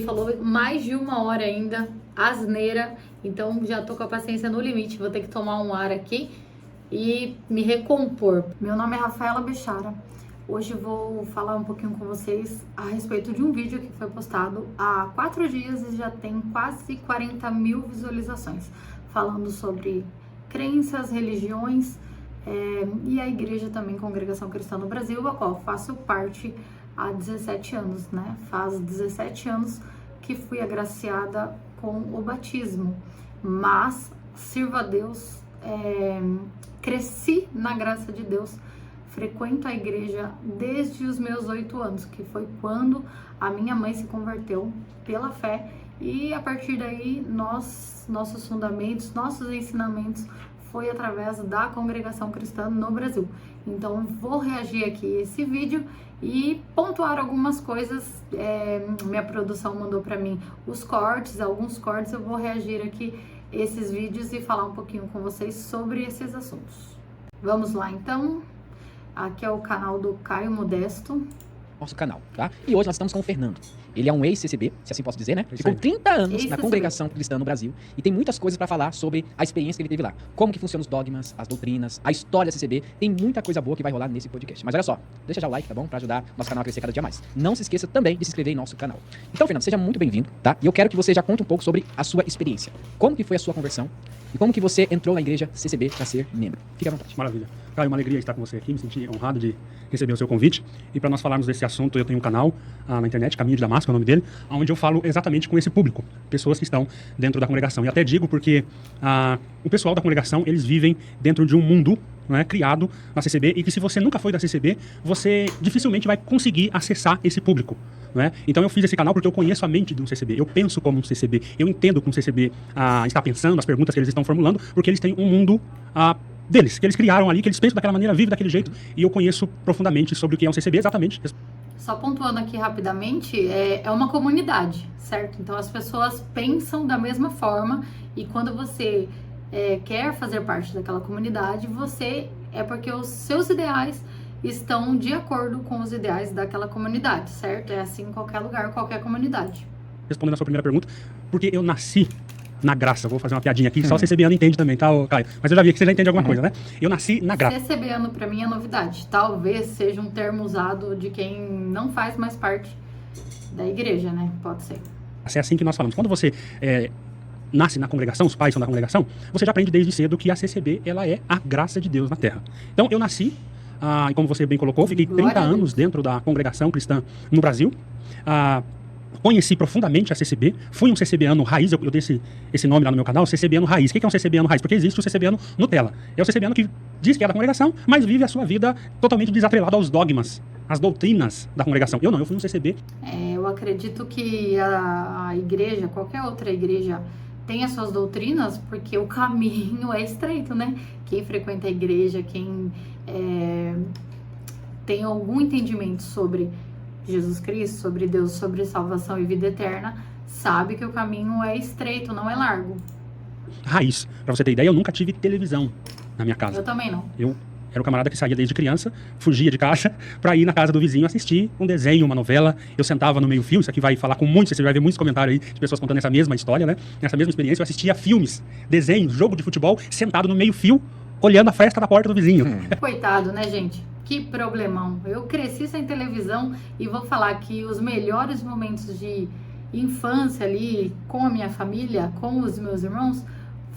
Falou mais de 1 hora ainda, asneira, então já tô com a paciência no limite, vou ter que tomar um ar aqui e me recompor. Meu nome é Rafaela Bechara. Hoje vou falar um pouquinho com vocês a respeito de um vídeo que foi postado há 4 dias e já tem quase 40 mil visualizações, falando sobre crenças, religiões e a igreja também, Congregação Cristã no Brasil, a qual faço parte há 17 anos, né? Faz 17 anos que fui agraciada com o batismo, mas sirvo a Deus, cresci na graça de Deus, frequento a igreja desde os meus 8 anos, que foi quando a minha mãe se converteu pela fé, e a partir daí nossos fundamentos, nossos ensinamentos foi através da Congregação Cristã no Brasil. Então vou reagir aqui a esse vídeo e pontuar algumas coisas. Minha produção mandou para mim alguns cortes, eu vou reagir aqui a esses vídeos e falar um pouquinho com vocês sobre esses assuntos. Vamos lá então, aqui é o canal do Caio Modesto. Nosso canal, tá? E hoje nós estamos com o Fernando. Ele é um ex-CCB, se assim posso dizer, né? Ficou 30 anos na Congregação Cristã no Brasil e tem muitas coisas pra falar sobre a experiência que ele teve lá. Como que funcionam os dogmas, as doutrinas, a história da CCB. Tem muita coisa boa que vai rolar nesse podcast. Mas olha só, deixa já o like, tá bom? Pra ajudar nosso canal a crescer cada dia mais. Não se esqueça também de se inscrever em nosso canal. Então, Fernando, seja muito bem-vindo, tá? E eu quero que você já conte um pouco sobre a sua experiência. Como que foi a sua conversão e como que você entrou na igreja CCB pra ser membro. Fique à vontade. Maravilha. Caio, uma alegria estar com você aqui, me senti honrado de receber o seu convite. E para nós falarmos desse assunto, eu tenho um canal na internet, Caminho de Damasco é o nome dele, onde eu falo exatamente com esse público, pessoas que estão dentro da congregação. E até digo porque o pessoal da congregação, eles vivem dentro de um mundo, né, criado na CCB, e que se você nunca foi da CCB, você dificilmente vai conseguir acessar esse público. Né? Então eu fiz esse canal porque eu conheço a mente de um CCB, eu penso como um CCB, eu entendo como um CCB está pensando, as perguntas que eles estão formulando, porque eles têm um mundo deles, que eles criaram ali, que eles pensam daquela maneira, vivem daquele jeito, e eu conheço profundamente sobre o que é um CCB, exatamente. Só pontuando aqui rapidamente, é uma comunidade, certo? Então as pessoas pensam da mesma forma, e quando você quer fazer parte daquela comunidade, porque os seus ideais estão de acordo com os ideais daquela comunidade, certo? É assim em qualquer lugar, qualquer comunidade. Respondendo a sua primeira pergunta, porque eu nasci na graça. Vou fazer uma piadinha aqui, só o CCBano entende também, tá, Caio? Mas eu já vi que você já entende alguma coisa, né? Eu nasci na graça. CCBano pra mim é novidade. Talvez seja um termo usado de quem não faz mais parte da igreja, né? Pode ser. É assim que nós falamos. Quando você nasce na congregação, os pais são da congregação, você já aprende desde cedo que a CCB, ela é a graça de Deus na Terra. Então, eu nasci, e como você bem colocou, fiquei 30 anos dentro da Congregação Cristã no Brasil. Conheci profundamente a CCB, fui um CCBano raiz, eu dei esse nome lá no meu canal, CCBano raiz. O que é um CCBano raiz? Porque existe o CCBano Nutella. É o CCBano que diz que é da congregação, mas vive a sua vida totalmente desatrelado aos dogmas, às doutrinas da congregação. Eu não, eu fui um CCB. Eu acredito que a igreja, qualquer outra igreja, tem as suas doutrinas, porque o caminho é estreito, né? Quem frequenta a igreja, quem tem algum entendimento sobre Jesus Cristo, sobre Deus, sobre salvação e vida eterna, sabe que o caminho é estreito, não é largo. Raiz. Pra você ter ideia, eu nunca tive televisão na minha casa. Eu também não. Eu era o camarada que saía desde criança, fugia de casa pra ir na casa do vizinho assistir um desenho, uma novela. Eu sentava no meio-fio, isso aqui vai falar com muitos, você vai ver muitos comentários aí de pessoas contando essa mesma história, né? Nessa mesma experiência, eu assistia filmes, desenhos, jogo de futebol, sentado no meio-fio, olhando a festa da porta do vizinho. Coitado, né, gente? Que problemão. Eu cresci sem televisão e vou falar que os melhores momentos de infância ali com a minha família, com os meus irmãos,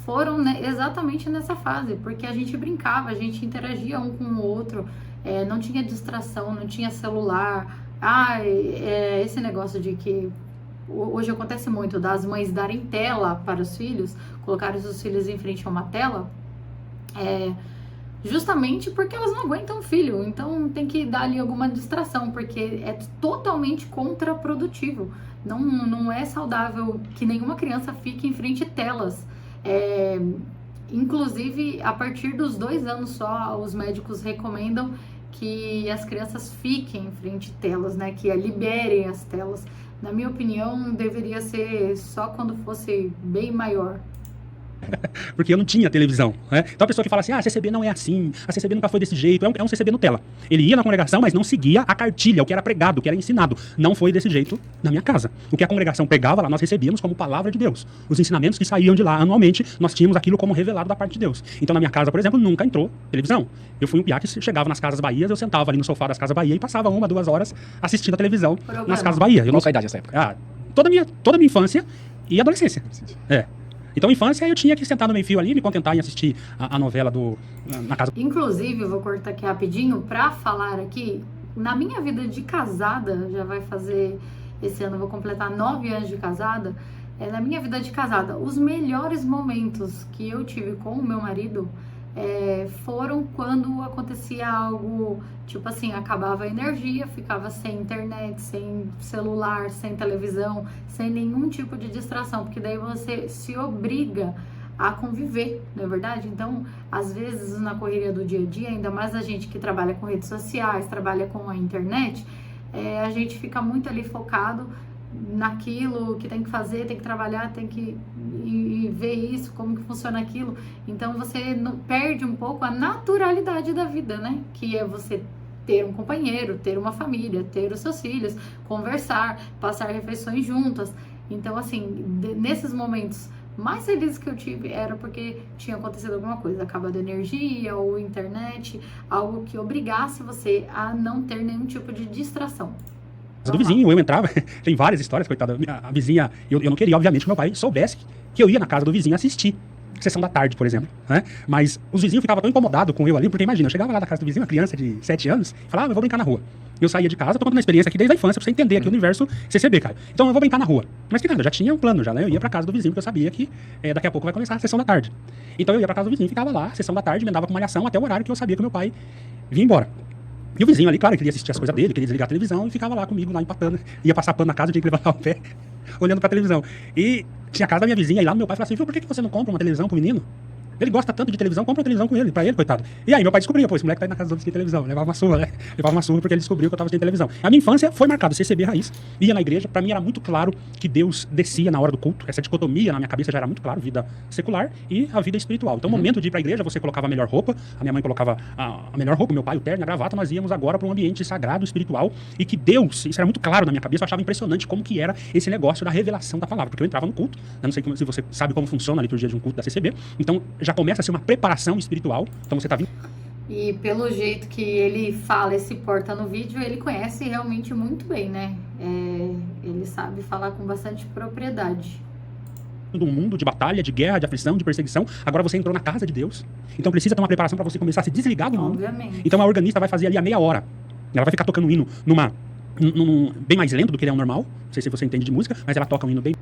foram exatamente nessa fase, porque a gente brincava, a gente interagia um com o outro, não tinha distração, não tinha celular. Esse negócio de que hoje acontece muito das mães darem tela para os filhos, colocarem os seus filhos em frente a uma tela, justamente porque elas não aguentam o filho, então tem que dar ali alguma distração, porque é totalmente contraprodutivo. Não é saudável que nenhuma criança fique em frente a telas. Inclusive, a partir dos 2 anos só, os médicos recomendam que as crianças fiquem em frente a telas, né? Que liberem as telas. Na minha opinião, deveria ser só quando fosse bem maior. Porque eu não tinha televisão, né? Então a pessoa que fala assim, a CCB não é assim, a CCB nunca foi desse jeito, é um CCB Nutella. Ele ia na congregação, mas não seguia a cartilha, o que era pregado, o que era ensinado. Não foi desse jeito na minha casa. O que a congregação pregava lá, nós recebíamos como palavra de Deus. Os ensinamentos que saíam de lá anualmente, nós tínhamos aquilo como revelado da parte de Deus. Então na minha casa, por exemplo, nunca entrou televisão. Eu fui um piá que chegava nas Casas Bahias, eu sentava ali no sofá das Casas Bahia e passava 1, 2 horas assistindo a televisão nas Casas Bahia. Qual a sua idade nessa época? Toda a minha infância e adolescência. Então, infância, eu tinha que sentar no meio-fio ali, me contentar em assistir a novela na casa. Inclusive, eu vou cortar aqui rapidinho pra falar aqui, na minha vida de casada, já vai fazer, esse ano eu vou completar 9 anos de casada, na minha vida de casada, os melhores momentos que eu tive com o meu marido foram quando acontecia algo, tipo assim, acabava a energia, ficava sem internet, sem celular, sem televisão, sem nenhum tipo de distração, porque daí você se obriga a conviver, não é verdade? Então, às vezes, na correria do dia a dia, ainda mais a gente que trabalha com redes sociais, trabalha com a internet, a gente fica muito ali focado naquilo que tem que fazer, tem que trabalhar, tem que ir ver isso, como que funciona aquilo. Então você perde um pouco a naturalidade da vida, né? Que é você ter um companheiro, ter uma família, ter os seus filhos, conversar, passar refeições juntas. Então, assim, nesses momentos mais felizes que eu tive era porque tinha acontecido alguma coisa, acabado a energia ou internet, algo que obrigasse você a não ter nenhum tipo de distração. Do vizinho, eu entrava, tem várias histórias, coitada, a vizinha, eu não queria, obviamente, que meu pai soubesse que eu ia na casa do vizinho assistir sessão da tarde, por exemplo, né? Mas os vizinhos ficavam tão incomodados com eu ali, porque imagina, eu chegava lá na casa do vizinho, uma criança de 7 anos, e falava, eu vou brincar na rua. Eu saía de casa, tô contando uma experiência aqui desde a infância, pra você entender aqui o universo CCB, cara. Então eu vou brincar na rua. Mas que nada, eu já tinha um plano já, né? Eu ia pra casa do vizinho, porque eu sabia que daqui a pouco vai começar a sessão da tarde. Então eu ia pra casa do vizinho, ficava lá, sessão da tarde, emendava com malhação até o horário que eu sabia que meu pai vinha embora. E o vizinho ali, claro, queria assistir as coisas dele, queria desligar a televisão e ficava lá comigo, lá empatando. Ia passar pano na casa, eu tinha que levantar o pé, olhando pra televisão. E tinha a casa da minha vizinha, e lá meu pai falou assim, viu, por que você não compra uma televisão pro menino? Ele gosta tanto de televisão, compra uma televisão com ele, pra ele, coitado. E aí meu pai descobriu, pô, esse moleque tá aí na casa dos outros sem televisão. Levava uma surra, né? Levava uma surra porque ele descobriu que eu tava sem televisão. A minha infância foi marcada, CCB raiz. Ia na igreja, pra mim era muito claro que Deus descia na hora do culto. Essa dicotomia na minha cabeça já era muito claro, vida secular e a vida espiritual. Então, no momento de ir pra igreja, você colocava a melhor roupa, a minha mãe colocava a melhor roupa, meu pai o terno, a gravata, nós íamos agora pra um ambiente sagrado, espiritual, e que Deus, isso era muito claro na minha cabeça, eu achava impressionante como que era esse negócio da revelação da palavra, porque eu entrava no culto, eu não sei se você sabe como funciona a liturgia de um culto da CCB, então já começa a ser uma preparação espiritual, então você tá vindo. E pelo jeito que ele fala e se porta no vídeo, ele conhece realmente muito bem, né? Ele sabe falar com bastante propriedade. Do mundo de batalha, de guerra, de aflição, de perseguição, agora você entrou na casa de Deus, então precisa ter uma preparação para você começar a se desligar do mundo. Obviamente. Então a organista vai fazer ali a meia hora, ela vai ficar tocando um hino bem mais lento do que ele é o normal, não sei se você entende de música, mas ela toca um hino bem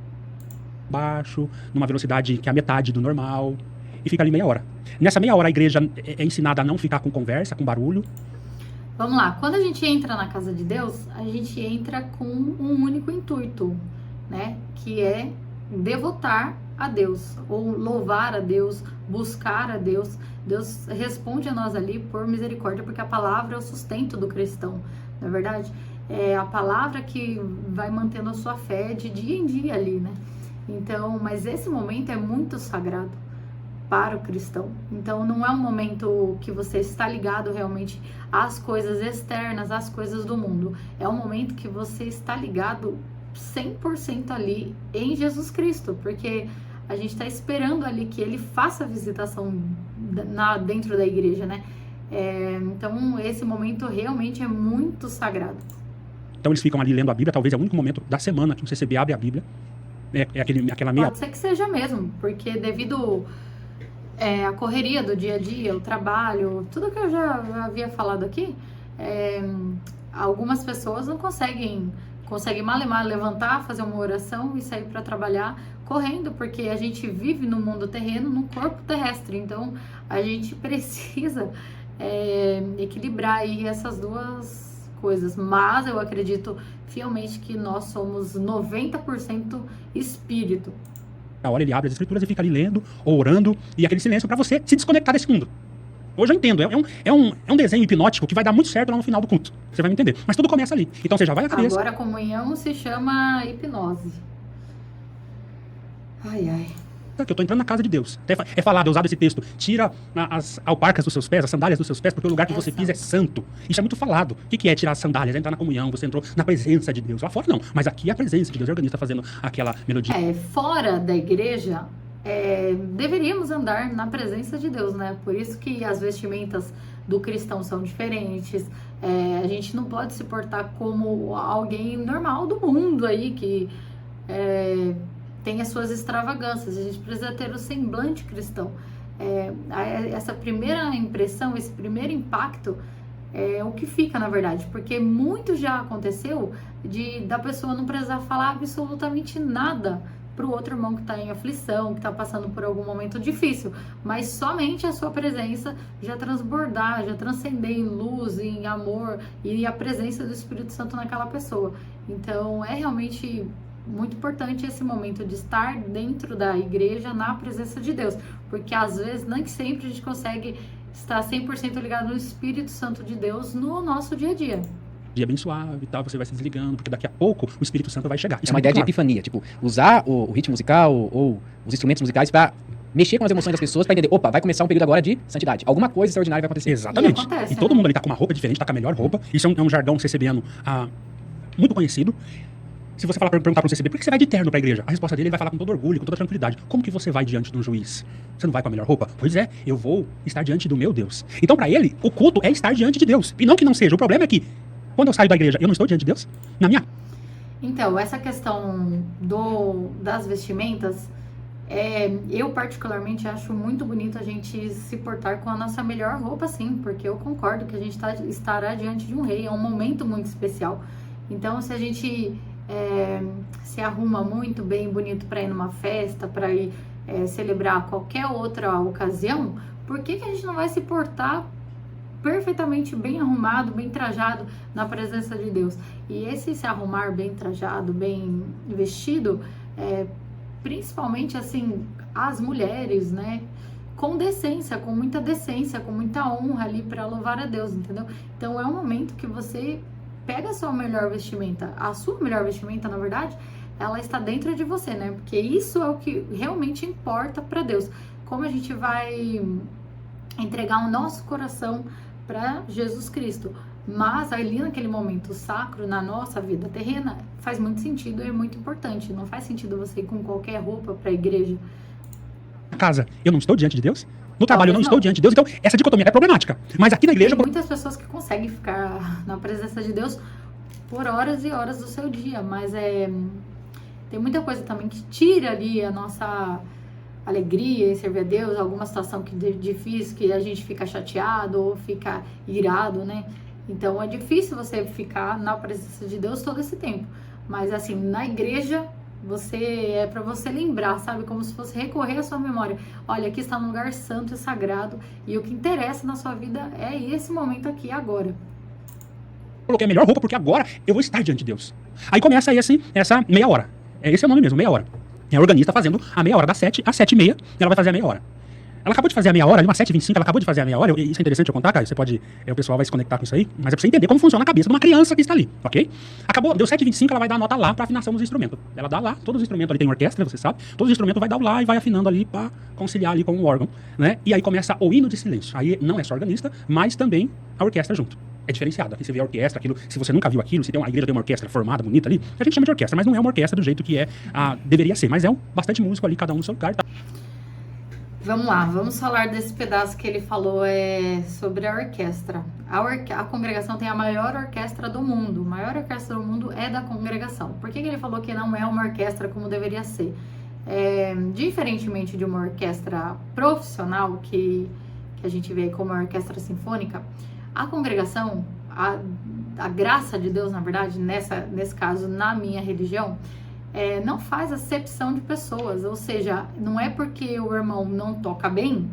baixo, numa velocidade que é a metade do normal, e fica ali meia hora. Nessa meia hora a igreja é ensinada a não ficar com conversa, com barulho. Vamos lá, quando a gente entra na casa de Deus, a gente entra com um único intuito, né? Que é devotar a Deus, ou louvar a Deus, buscar a Deus. Deus responde a nós ali por misericórdia, porque a palavra é o sustento do cristão, não é verdade? É a palavra que vai mantendo a sua fé de dia em dia ali, né? Então, mas esse momento é muito sagrado para o cristão. Então não é um momento que você está ligado realmente às coisas externas, às coisas do mundo. É um momento que você está ligado 100% ali em Jesus Cristo, porque a gente está esperando ali que ele faça a visitação dentro da igreja, né? Então esse momento realmente é muito sagrado. Então eles ficam ali lendo a Bíblia, talvez é o único momento da semana que o CCB abre a Bíblia. Aquela meia... Pode ser que seja mesmo, porque devido a correria do dia a dia, o trabalho, tudo que eu já havia falado aqui, algumas pessoas não conseguem malemar levantar, fazer uma oração e sair para trabalhar correndo, porque a gente vive no mundo terreno, no corpo terrestre, então a gente precisa equilibrar aí essas duas coisas, mas eu acredito fielmente que nós somos 90% espírito. Na hora ele abre as escrituras e fica ali lendo, ou orando, e aquele silêncio para você se desconectar desse mundo. Hoje eu entendo, é um desenho hipnótico que vai dar muito certo lá no final do culto. Você vai me entender. Mas tudo começa ali. Então você já vai na cabeça. Agora a comunhão se chama hipnose. Ai, ai. que eu estou entrando na casa de Deus. Até é falado, é usado esse texto, tira as alparcas dos seus pés, as sandálias dos seus pés, porque o lugar que você pisa é santo. Isso é muito falado. O que é tirar as sandálias? É entrar na comunhão, você entrou na presença de Deus. Lá fora não, mas aqui é a presença de Deus. O organista está fazendo aquela melodia. Fora da igreja, deveríamos andar na presença de Deus, né? Por isso que as vestimentas do cristão são diferentes. A gente não pode se portar como alguém normal do mundo aí, que tem as suas extravagâncias. A gente precisa ter o semblante cristão. Essa primeira impressão, esse primeiro impacto é o que fica, na verdade, porque muito já aconteceu da pessoa não precisar falar absolutamente nada para o outro irmão que está em aflição, que está passando por algum momento difícil, mas somente a sua presença já transbordar, já transcender em luz, em amor e a presença do Espírito Santo naquela pessoa. Então é realmente muito importante esse momento de estar dentro da igreja, na presença de Deus, porque às vezes, nem sempre a gente consegue estar 100% ligado no Espírito Santo de Deus no nosso dia a dia. Dia bem suave e tal, você vai se desligando, porque daqui a pouco o Espírito Santo vai chegar. Isso é uma ideia de epifania, tipo, usar o ritmo musical ou os instrumentos musicais para mexer com as emoções das pessoas, para entender, opa, vai começar um período agora de santidade. Alguma coisa extraordinária vai acontecer. Exatamente. E todo mundo ali tá com uma roupa diferente, tá com a melhor roupa. Isso é um jargão CCBiano muito conhecido. Se você perguntar para um CCB, por que você vai de terno para a igreja? A resposta dele, ele vai falar com todo orgulho, com toda tranquilidade. Como que você vai diante de um juiz? Você não vai com a melhor roupa? Pois é, eu vou estar diante do meu Deus. Então, para ele, o culto é estar diante de Deus. E não que não seja. O problema é que, quando eu saio da igreja, eu não estou diante de Deus? Então, essa questão das vestimentas, eu particularmente acho muito bonito a gente se portar com a nossa melhor roupa, sim, porque eu concordo que a gente estará diante de um rei, é um momento muito especial. Então, se a gente se arruma muito bem, bonito para ir numa festa, para ir celebrar qualquer outra ocasião, por que a gente não vai se portar perfeitamente bem arrumado, bem trajado na presença de Deus? E esse se arrumar bem trajado, bem vestido, principalmente assim, as mulheres, né? Com decência, com muita decência, com muita honra ali para louvar a Deus, entendeu? Então é um momento que você pega a sua melhor vestimenta. A sua melhor vestimenta, na verdade, ela está dentro de você, né? Porque isso é o que realmente importa para Deus. Como a gente vai entregar o nosso coração para Jesus Cristo. Mas ali naquele momento sacro, na nossa vida terrena, faz muito sentido e é muito importante. Não faz sentido você ir com qualquer roupa para a igreja. Na casa, eu não estou diante de Deus? No trabalho, eu não estou diante de Deus? Então, essa dicotomia é problemática. Mas aqui na igreja... Tem muitas pessoas que conseguem ficar na presença de Deus por horas e horas do seu dia, mas tem muita coisa também que tira ali a nossa alegria em servir a Deus, alguma situação que é difícil, que a gente fica chateado ou fica irado, né? Então é difícil você ficar na presença de Deus todo esse tempo. Mas assim, na igreja, é para você lembrar, sabe? Como se fosse recorrer à sua memória. Olha, aqui está um lugar santo e sagrado, e o que interessa na sua vida é esse momento aqui, agora. Coloquei a melhor roupa porque agora eu vou estar diante de Deus. Aí começa essa meia hora. Esse é o nome mesmo, meia hora. É a organista fazendo a meia hora, das 7 às 7h30, ela vai fazer a meia hora. Ela acabou de fazer a meia hora, ali umas 7h25, ela acabou de fazer a meia hora. Isso é interessante eu contar, cara. Você pode. O pessoal vai se conectar com isso aí. Mas é pra você entender como funciona a cabeça de uma criança que está ali, ok? Acabou, deu 7h25, ela vai dar a nota lá pra afinação dos instrumentos. Ela dá lá, todos os instrumentos ali tem orquestra, você sabe. Todos os instrumentos vai dar o lá e vai afinando ali pra conciliar ali com o órgão, né? E aí começa o hino de silêncio. Aí não é só organista, mas também a orquestra junto. É diferenciado. Aqui você vê a orquestra, aquilo. Se você nunca viu aquilo, se a igreja tem uma orquestra formada, bonita ali, a gente chama de orquestra, mas não é uma orquestra do jeito que deveria ser. Mas é bastante músico ali, cada um no seu lugar, tá? Vamos lá, vamos falar desse pedaço que ele falou sobre a orquestra. A congregação tem a maior orquestra do mundo. A maior orquestra do mundo é da congregação. Por que ele falou que não é uma orquestra como deveria ser? Diferentemente de uma orquestra profissional que a gente vê como a orquestra sinfônica, a congregação, a graça de Deus, na verdade, nesse caso, na minha religião, não faz acepção de pessoas, ou seja, não é porque o irmão não toca bem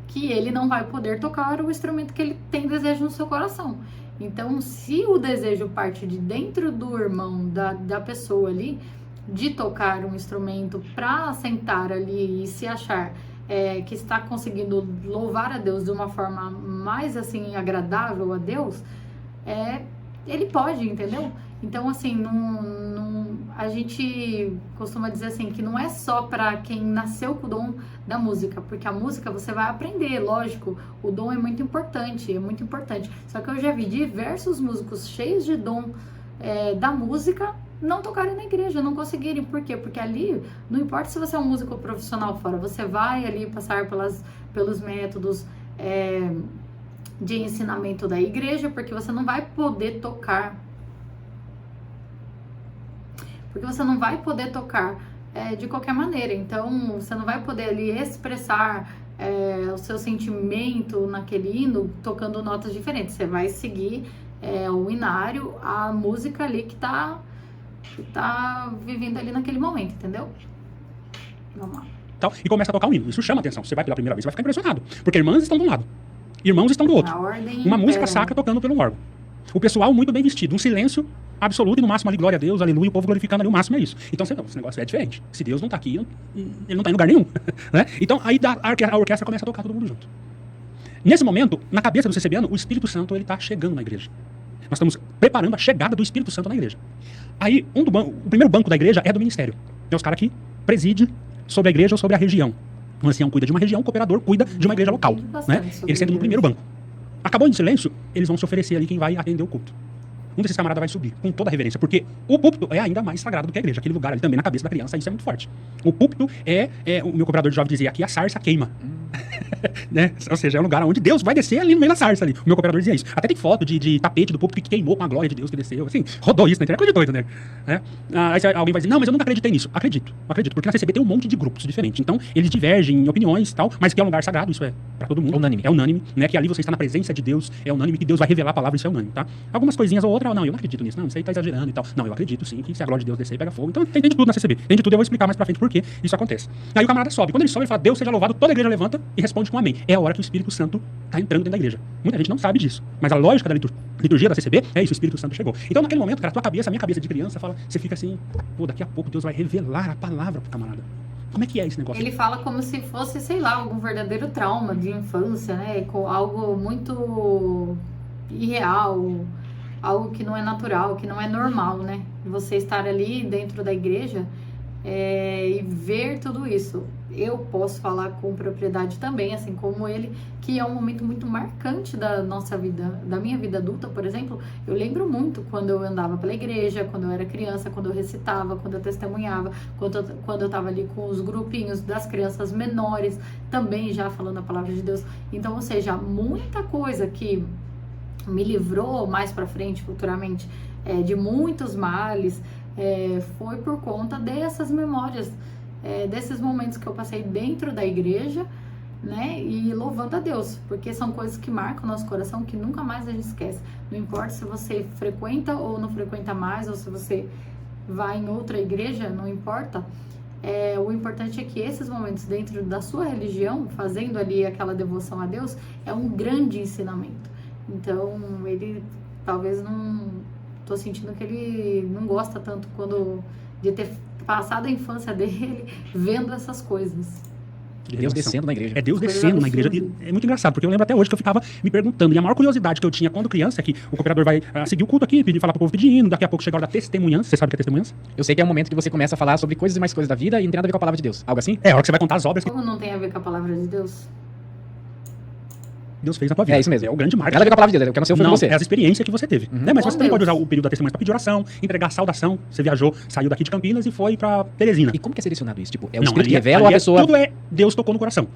que ele não vai poder tocar o instrumento que ele tem desejo no seu coração. Então, se o desejo parte de dentro do irmão, da pessoa ali, de tocar um instrumento para sentar ali e se achar que está conseguindo louvar a Deus de uma forma mais assim agradável a Deus, ele pode, entendeu? Então, assim, a gente costuma dizer assim, que não é só para quem nasceu com o dom da música, porque a música você vai aprender, lógico, o dom é muito importante, Só que eu já vi diversos músicos cheios de dom da música não tocarem na igreja, não conseguirem. Por quê? Porque ali, não importa se você é um músico profissional fora, você vai ali passar pelos métodos de ensinamento da igreja, porque você não vai poder tocar. De qualquer maneira. Então, você não vai poder ali expressar o seu sentimento naquele hino tocando notas diferentes. Você vai seguir o inário, a música ali que tá vivendo ali naquele momento, entendeu? Vamos lá. Tal, e começa a tocar um hino. Isso chama atenção. Você vai pela primeira vez, você vai ficar impressionado. Porque irmãs estão de um lado, irmãos estão do outro. Uma música sacra tocando pelo órgão. O pessoal muito bem vestido, um silêncio absoluto e no máximo ali, glória a Deus, aleluia, o povo glorificando ali, o máximo é isso. Então, esse negócio é diferente. Se Deus não tá aqui, ele não tá em lugar nenhum. Né? Então, aí a orquestra começa a tocar todo mundo junto. Nesse momento, na cabeça do CCBiano, o Espírito Santo, ele tá chegando na igreja. Nós estamos preparando a chegada do Espírito Santo na igreja. Aí, o primeiro banco da igreja é do ministério. É os caras que presidem sobre a igreja ou sobre a região. O ancião cuida de uma região, o cooperador cuida de uma igreja local. Né? Eles sentam no primeiro banco. Acabou em silêncio, eles vão se oferecer ali quem vai atender o culto. Um desses camaradas vai subir, com toda a reverência, porque o púlpito é ainda mais sagrado do que a igreja. Aquele lugar ali também, na cabeça da criança, isso é muito forte. O púlpito o meu cooperador de jovem dizia, aqui a sarça queima. Né? Ou seja, é um lugar onde Deus vai descer ali no meio da sarça ali. O meu cooperador dizia isso. Até tem foto de tapete do púlpito que queimou com a glória de Deus que desceu. Assim, rodou isso na internet, coisa doida, né? Aí alguém vai dizer, não, mas eu nunca acreditei nisso. Acredito, porque na CCB tem um monte de grupos diferentes. Então, eles divergem em opiniões e tal, mas que é um lugar sagrado, isso é pra todo mundo. É unânime, né? Que ali você está na presença de Deus, é unânime, que Deus vai revelar a palavra, isso é unânime, tá? Algumas coisinhas ou outra, não, eu não acredito nisso, não, isso aí tá exagerando e tal. Não, eu acredito sim, que se a glória de Deus descer, pega fogo. Então, tem de tudo na CCB. Tem de tudo, eu vou explicar mais pra frente por que isso acontece. Aí o camarada sobe. Quando ele sobe, ele fala, Deus seja louvado, toda a igreja levanta e responde com amém. É a hora que o Espírito Santo está entrando dentro da igreja. Muita gente não sabe disso. Mas a lógica da liturgia da CCB é isso, o Espírito Santo chegou. Então, naquele momento, cara, a minha cabeça de criança, você fica assim, pô, daqui a pouco Deus vai revelar a palavra pro camarada. Como é que é esse negócio? Ele fala como se fosse, sei lá, algum verdadeiro trauma de infância, né? Com algo muito irreal, algo que não é natural, que não é normal, né? Você estar ali dentro da igreja e ver tudo isso. Eu posso falar com propriedade também, assim como ele, que é um momento muito marcante da nossa vida, da minha vida adulta, por exemplo. Eu lembro muito quando eu andava pela igreja, quando eu era criança, quando eu recitava, quando eu testemunhava, quando eu estava ali com os grupinhos das crianças menores, também já falando a palavra de Deus. Então, ou seja, muita coisa que me livrou mais pra frente, futuramente, de muitos males, foi por conta dessas memórias, desses momentos que eu passei dentro da igreja, né, e louvando a Deus, porque são coisas que marcam o nosso coração, que nunca mais a gente esquece. Não importa se você frequenta ou não frequenta mais, ou se você vai em outra igreja, não importa. O importante é que esses momentos dentro da sua religião, fazendo ali aquela devoção a Deus, é um grande ensinamento. Então, ele talvez não... Tô sentindo que ele não gosta tanto de ter passado a infância dele vendo essas coisas. Deus descendo na igreja. É Deus descendo na igreja. É muito engraçado, porque eu lembro até hoje que eu ficava me perguntando, e a maior curiosidade que eu tinha quando criança é que o cooperador vai seguir o culto aqui, falar pro povo pedindo, daqui a pouco chega a hora da testemunhança. Você sabe o que é testemunhança? Eu sei que é o momento que você começa a falar sobre coisas e mais coisas da vida e não tem nada a ver com a palavra de Deus. Algo assim? É a hora que você vai contar as obras que Como não tem a ver com a palavra de Deus? Deus fez na tua vida. É isso mesmo. É o grande marco. Nada a ver com a palavra de Deus, o que eu não sei foi Não, você. é as experiências que você teve. Né? Mas Com você também Deus. pode usar o período da testemunhança para pedir oração, entregar saudação. Você viajou, saiu daqui de Campinas e foi pra Teresina. E como que é selecionado isso? Tipo, é o Não, Espírito ali que revela ou a ali pessoa... Tudo Deus tocou no coração.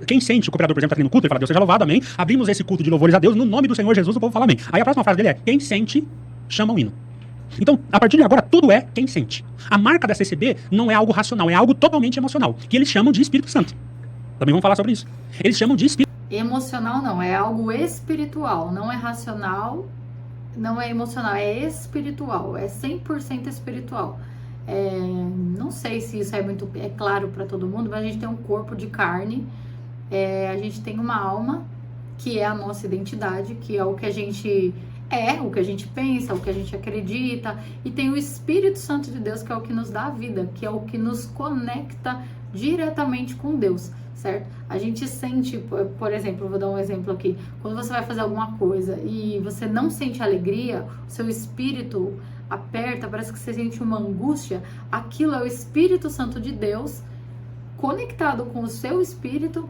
Quem sente, o cooperador, por exemplo, tá tendo culto, ele fala, Deus seja louvado, amém. Abrimos esse culto de louvores a Deus, no nome do Senhor Jesus, o povo fala amém. Aí a próxima frase dele é, quem sente, chama o hino. Então, a partir de agora, tudo é quem sente. A marca da CCB não é algo racional, é algo totalmente emocional, que eles chamam de Espírito Santo. Também vamos falar sobre isso. Eles chamam de Espírito. Emocional não, é algo espiritual, não é racional, não é emocional, é espiritual, é 100% espiritual. Não sei se isso é claro para todo mundo, mas a gente tem um corpo de carne, a gente tem uma alma, que é a nossa identidade, que é o que a gente o que a gente pensa, o que a gente acredita, e tem o Espírito Santo de Deus, que é o que nos dá a vida, que é o que nos conecta diretamente com Deus, certo? A gente sente, por exemplo, vou dar um exemplo aqui, quando você vai fazer alguma coisa e você não sente alegria, o seu espírito aperta, parece que você sente uma angústia, aquilo é o Espírito Santo de Deus conectado com o seu espírito,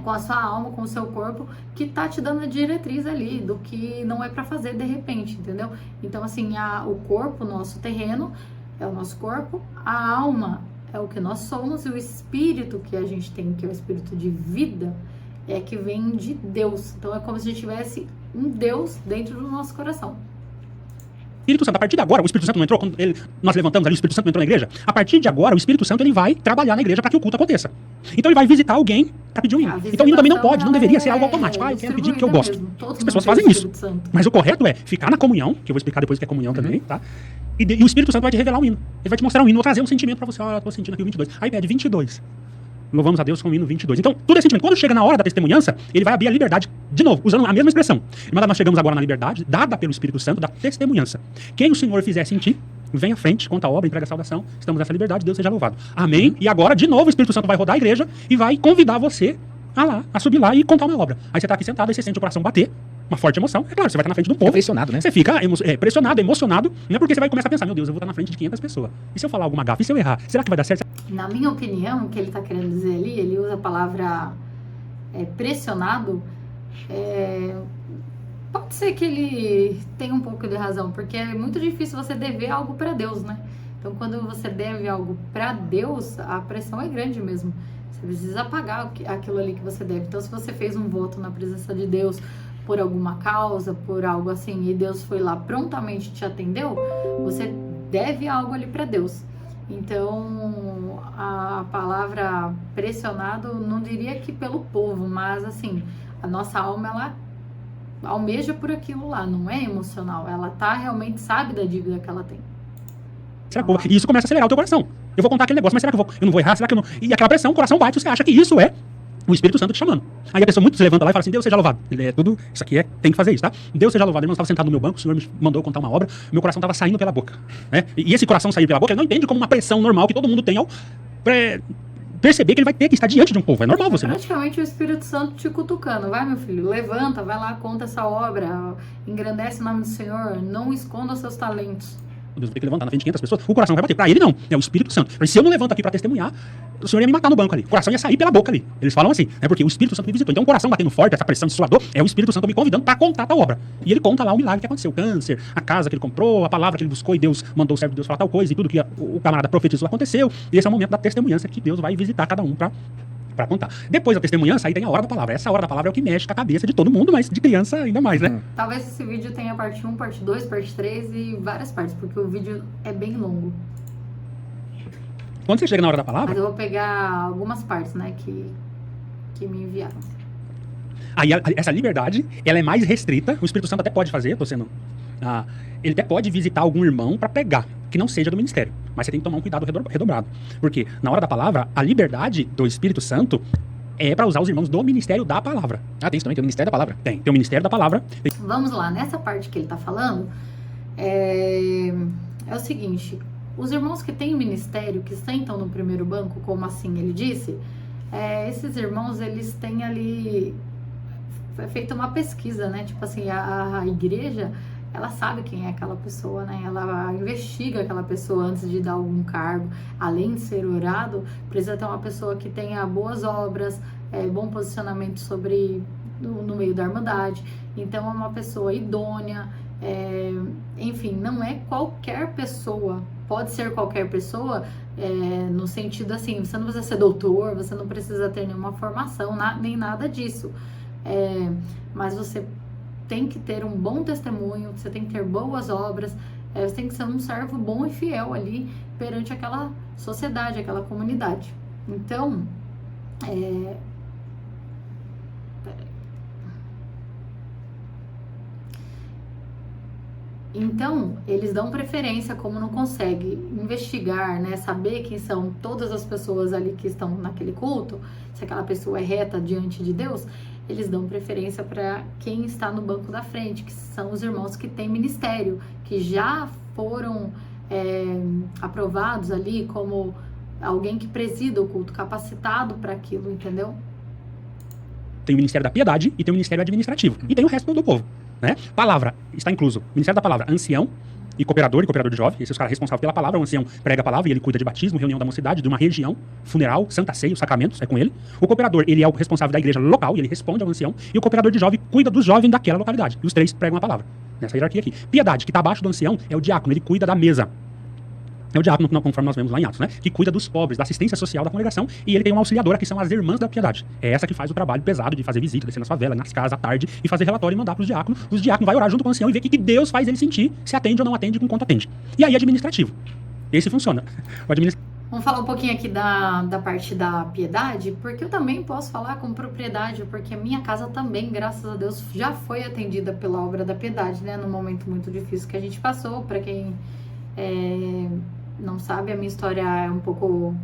com a sua alma, com o seu corpo, que tá te dando a diretriz ali do que não é para fazer de repente, entendeu? Então, assim, o corpo, o nosso terreno, é o nosso corpo, a alma é o que nós somos, e o espírito que a gente tem, que é o espírito de vida, é que vem de Deus. Então, é como se a gente tivesse um Deus dentro do nosso coração. Espírito Santo, a partir de agora, o Espírito Santo não entrou, quando nós levantamos ali, o Espírito Santo não entrou na igreja, a partir de agora, o Espírito Santo ele vai trabalhar na igreja para que o culto aconteça. Então ele vai visitar alguém para pedir um hino. Então o hino também não pode, não deveria ser algo automático. Eu quero pedir porque eu gosto. As pessoas fazem isso. Mas o correto é ficar na comunhão, que eu vou explicar depois o que é comunhão também, tá? E o Espírito Santo vai te revelar um hino. Ele vai te mostrar um hino, vai trazer um sentimento para você. Olha, eu tô sentindo aqui o 22. Aí pede 22. Louvamos a Deus com o hino 22. Então, tudo é sentimento. Quando chega na hora da testemunhança, ele vai abrir a liberdade, de novo, usando a mesma expressão. Irmã, nós chegamos agora na liberdade, dada pelo Espírito Santo, da testemunhança. Quem o Senhor fizer sentir, vem à frente, conta a obra, entrega a salvação. Estamos nessa liberdade, Deus seja louvado. Amém? E agora, de novo, o Espírito Santo vai rodar a igreja e vai convidar você a subir lá e contar uma obra. Aí você tá aqui sentado, aí você sente o coração bater, uma forte emoção. É claro, você vai estar na frente do povo. Pressionado, né? Você fica pressionado, emocionado, né? Porque você vai começar a pensar, meu Deus, eu vou estar na frente de 500 pessoas. E se eu falar alguma gafe? E se eu errar? Será que vai dar certo? Na minha opinião, o que ele está querendo dizer ali, ele usa a palavra pressionado. Pode ser que ele tenha um pouco de razão, porque é muito difícil você dever algo para Deus, né? Então, quando você deve algo para Deus, a pressão é grande mesmo. Você precisa pagar aquilo ali que você deve. Então, se você fez um voto na presença de Deus por alguma causa, por algo assim, e Deus foi lá prontamente te atendeu, você deve algo ali para Deus. Então, a palavra pressionado, não diria que pelo povo, mas assim, a nossa alma, ela almeja por aquilo lá, não é emocional, ela realmente sabe da dívida que ela tem. Será que eu vou... E isso começa a acelerar o teu coração. Eu vou contar aquele negócio, mas será que eu não vou errar? Será que eu não... E aquela pressão, o coração bate, você acha que isso é o Espírito Santo te chamando. Aí a pessoa muito se levanta lá e fala assim, Deus seja louvado. Tudo, isso aqui tem que fazer isso, tá? Deus seja louvado. Eu estava sentado no meu banco, o Senhor me mandou contar uma obra, meu coração estava saindo pela boca. Né? E esse coração sair pela boca, ele não entende como uma pressão normal que todo mundo tem ao perceber que ele vai ter que estar diante de um povo. É normal você, né? Praticamente o Espírito Santo te cutucando. Vai, meu filho, levanta, vai lá, conta essa obra, engrandece o nome do Senhor, não esconda os seus talentos. Deus vai ter que levantar na frente de 500 pessoas, o coração vai bater. Pra ele não, é o Espírito Santo. Mas se eu não levanto aqui pra testemunhar, o Senhor ia me matar no banco ali. O coração ia sair pela boca ali. Eles falam assim, né? Porque o Espírito Santo me visitou. Então o coração batendo forte, essa pressão de sua dor, é o Espírito Santo me convidando pra contar a tal obra. E ele conta lá o milagre que aconteceu, o câncer, a casa que ele comprou, a palavra que ele buscou e Deus mandou o servo de Deus falar tal coisa e tudo que o camarada profetizou aconteceu. E esse é o momento da testemunhança que Deus vai visitar cada um pra contar. Depois da testemunhança, aí tem a hora da palavra. Essa hora da palavra é o que mexe com a cabeça de todo mundo, mas de criança ainda mais, né? Talvez esse vídeo tenha parte 1, parte 2, parte 3 e várias partes, porque o vídeo é bem longo. Quando você chega na hora da palavra... Mas eu vou pegar algumas partes, né, que me enviaram. Aí essa liberdade, ela é mais restrita. O Espírito Santo até pode fazer, ele até pode visitar algum irmão para pregar, que não seja do ministério. Mas você tem que tomar um cuidado redobrado. Porque na hora da palavra, a liberdade do Espírito Santo é para usar os irmãos do ministério da palavra. Ah, tem isso também, tem o ministério da palavra. Tem o ministério da palavra. Vamos lá, nessa parte que ele tá falando, é o seguinte, os irmãos que têm ministério, que sentam no primeiro banco, como assim ele disse, esses irmãos, eles têm ali, foi feita uma pesquisa, né, tipo assim, a igreja, ela sabe quem é aquela pessoa, né? Ela investiga aquela pessoa antes de dar algum cargo. Além de ser orado, precisa ter uma pessoa que tenha boas obras, bom posicionamento no meio da irmandade. Então, é uma pessoa idônea. Enfim, não é qualquer pessoa. Pode ser qualquer pessoa, no sentido assim, você não precisa ser doutor, você não precisa ter nenhuma formação, nem nada disso. Mas você tem que ter um bom testemunho, você tem que ter boas obras, você tem que ser um servo bom e fiel ali perante aquela sociedade, aquela comunidade. Então, Então, eles dão preferência, como não consegue investigar, né, saber quem são todas as pessoas ali que estão naquele culto, se aquela pessoa é reta diante de Deus, eles dão preferência para quem está no banco da frente, que são os irmãos que têm ministério, que já foram aprovados ali como alguém que presida o culto, capacitado para aquilo, entendeu? Tem o ministério da piedade e tem o ministério administrativo. E tem o resto do povo. Né? Palavra, está incluso. Ministério da palavra, ancião, e cooperador de jovem. Esse é os caras responsáveis pela palavra. O ancião prega a palavra e ele cuida de batismo, reunião da mocidade, de uma região, funeral, santa ceia, os sacramentos, é com ele. O cooperador, ele é o responsável da igreja local e ele responde ao ancião. E o cooperador de jovem cuida dos jovens daquela localidade. E os três pregam a palavra. Nessa hierarquia aqui. Piedade, que está abaixo do ancião, é o diácono. Ele cuida da mesa. É o diácono, conforme nós vemos lá em Atos, né? Que cuida dos pobres, da assistência social da congregação, e ele tem uma auxiliadora, que são as irmãs da piedade. É essa que faz o trabalho pesado de fazer visita, descer nas favelas, nas casas, à tarde, e fazer relatório e mandar para os diáconos. Os diáconos vão orar junto com o ancião e ver o que Deus faz ele sentir, se atende ou não atende, com quanto atende. E aí, administrativo. Esse funciona. Vamos falar um pouquinho aqui da parte da piedade, porque eu também posso falar com propriedade, porque a minha casa também, graças a Deus, já foi atendida pela obra da piedade, né? Num momento muito difícil que a gente passou. Para quem não sabe, a minha história é um pouco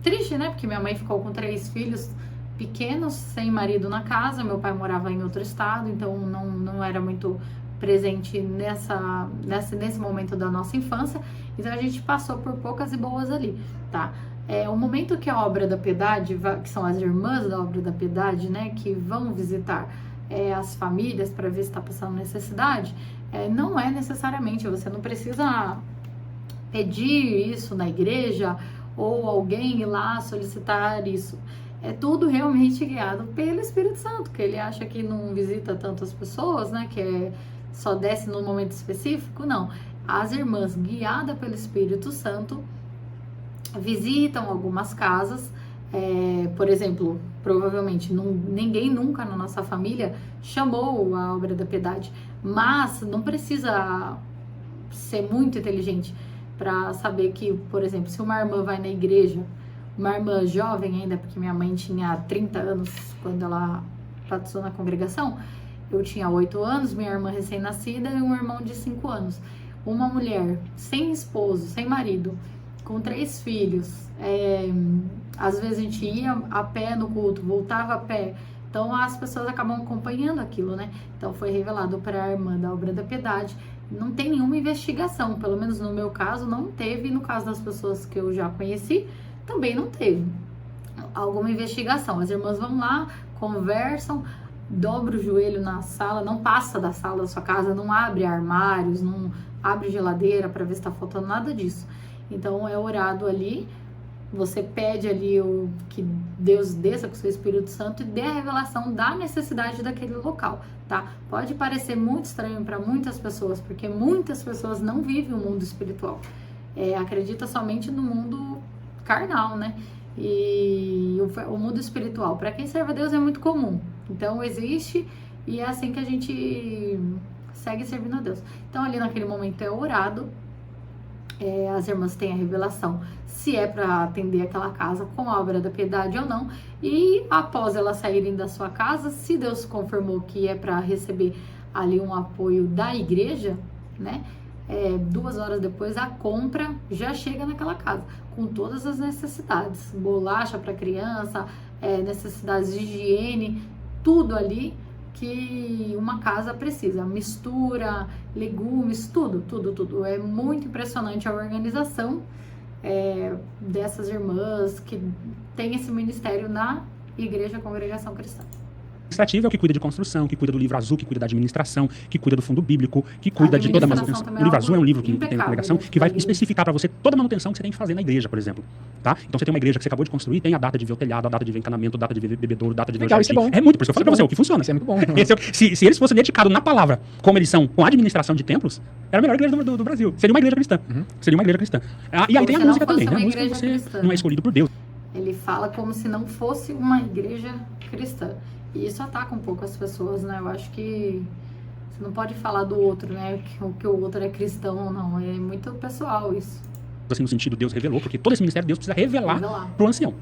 triste, né? Porque minha mãe ficou com 3 filhos pequenos, sem marido na casa. Meu pai morava em outro estado, então não era muito presente nesse momento da nossa infância. Então a gente passou por poucas e boas ali, tá? O momento que a obra da piedade, que são as irmãs da obra da piedade, né? Que vão visitar as famílias para ver se está passando necessidade, não é necessariamente, você não precisa pedir isso na igreja ou alguém ir lá solicitar isso. É tudo realmente guiado pelo Espírito Santo, que ele acha que não visita tantas pessoas, né? Que só desce num momento específico. Não. As irmãs, guiadas pelo Espírito Santo, visitam algumas casas. Por exemplo, provavelmente ninguém nunca na nossa família chamou a obra da piedade, mas não precisa ser muito inteligente para saber que, por exemplo, se uma irmã vai na igreja, uma irmã jovem ainda, porque minha mãe tinha 30 anos quando ela batizou na congregação, eu tinha 8 anos, minha irmã recém-nascida e um irmão de 5 anos. Uma mulher sem esposo, sem marido, com 3 filhos, às vezes a gente ia a pé no culto, voltava a pé, então as pessoas acabam acompanhando aquilo, né? Então foi revelado para a irmã da obra da piedade. Não tem nenhuma investigação, pelo menos no meu caso não teve, no caso das pessoas que eu já conheci, também não teve alguma investigação. As irmãs vão lá, conversam, dobra o joelho na sala, não passa da sala da sua casa, não abre armários, não abre geladeira para ver se está faltando nada disso. Então é orado ali, você pede ali que Deus desça com o seu Espírito Santo e dê a revelação da necessidade daquele local, tá? Pode parecer muito estranho para muitas pessoas, porque muitas pessoas não vivem o mundo espiritual, acredita somente no mundo carnal, né? E o mundo espiritual, para quem serve a Deus, é muito comum. Então existe e é assim que a gente segue servindo a Deus. Então ali naquele momento é orado, as irmãs têm a revelação se é para atender aquela casa com a obra da piedade ou não, e após elas saírem da sua casa, se Deus confirmou que é para receber ali um apoio da igreja, né? 2 horas depois a compra já chega naquela casa com todas as necessidades, bolacha para criança, necessidades de higiene, tudo ali que uma casa precisa, mistura, legumes, tudo. É muito impressionante a organização dessas irmãs que tem esse ministério na Igreja Congregação Cristã. Administrativo é o que cuida de construção, que cuida do livro azul, que cuida da administração, que cuida do fundo bíblico, que cuida de toda a manutenção. O livro azul é um livro que tem na congregação, que vai especificar para você toda a manutenção que você tem que fazer na igreja, por exemplo. Tá? Então você tem uma igreja que você acabou de construir, tem a data de ver o telhado, a data de ver encanamento, a data de ver bebedouro, a data de ver o jardim. Isso é bom. É muito, por isso eu falei para você, o que funciona. Isso é muito bom. Se eles fossem dedicados na palavra, como eles são, com a administração de templos, era a melhor igreja do Brasil. Seria uma igreja cristã. Seria uma igreja cristã. E aí tem a música também, né? A música você não é escolhido por Deus. Ele fala como se não fosse uma igreja cristã. E isso ataca um pouco as pessoas, né? Eu acho que você não pode falar do outro, né? Que o outro é cristão ou não. É muito pessoal isso. Assim, no sentido, Deus revelou, porque todo esse ministério Deus precisa revelar pro ancião.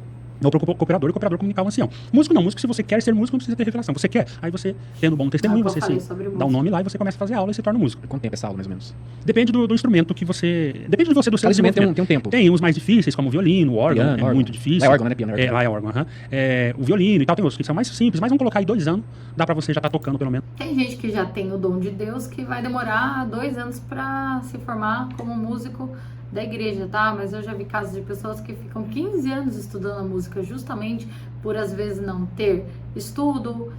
Não para o cooperador, e o cooperador comunicar ao ancião. Músico não, músico, se você quer ser músico, não precisa ter revelação. Você quer, aí você, tendo um bom testemunho, você dá um nome lá e você começa a fazer aula e se torna músico. Quanto tempo essa aula, mais ou menos? Depende do instrumento que você... Depende de você, do seu instrumento. Tem um tempo. Tem uns mais difíceis, como o violino, o órgão, piano, muito difícil. Lá é órgão, né? Piano, lá é órgão, o violino e tal, tem outros que são mais simples, mas vamos colocar aí 2 anos, dá pra você já estar tocando pelo menos. Tem gente que já tem o dom de Deus que vai demorar 2 anos pra se formar como músico da igreja, tá? Mas eu já vi casos de pessoas que ficam 15 anos estudando a música justamente por, às vezes, não ter estudo,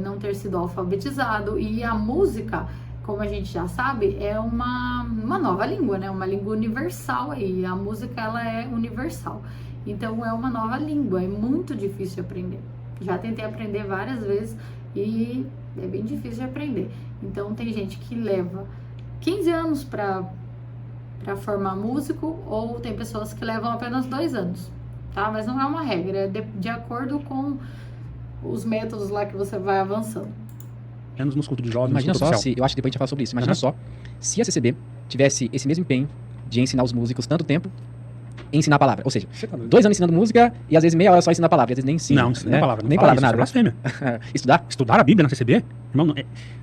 não ter sido alfabetizado. E a música, como a gente já sabe, é uma uma nova língua, né? Uma língua universal aí. A música, ela é universal. Então, é uma nova língua. É muito difícil de aprender. Já tentei aprender várias vezes e é bem difícil de aprender. Então, tem gente que leva 15 anos para formar músico, ou tem pessoas que levam apenas 2 anos, tá? Mas não é uma regra, é de acordo com os métodos lá que você vai avançando. Menos nos cultos de jovens. Imagina só se, eu acho que depois a gente vai falar sobre isso, imagina só se a CCB tivesse esse mesmo empenho de ensinar os músicos tanto tempo em ensinar a palavra. Ou seja, 2 anos ensinando música e às vezes meia hora só ensinando a palavra, e às vezes nem ensina. Não, ensina a palavra. Nem palavra, nada. Isso é blasfêmia. Estudar? Estudar a Bíblia na CCB? Irmão,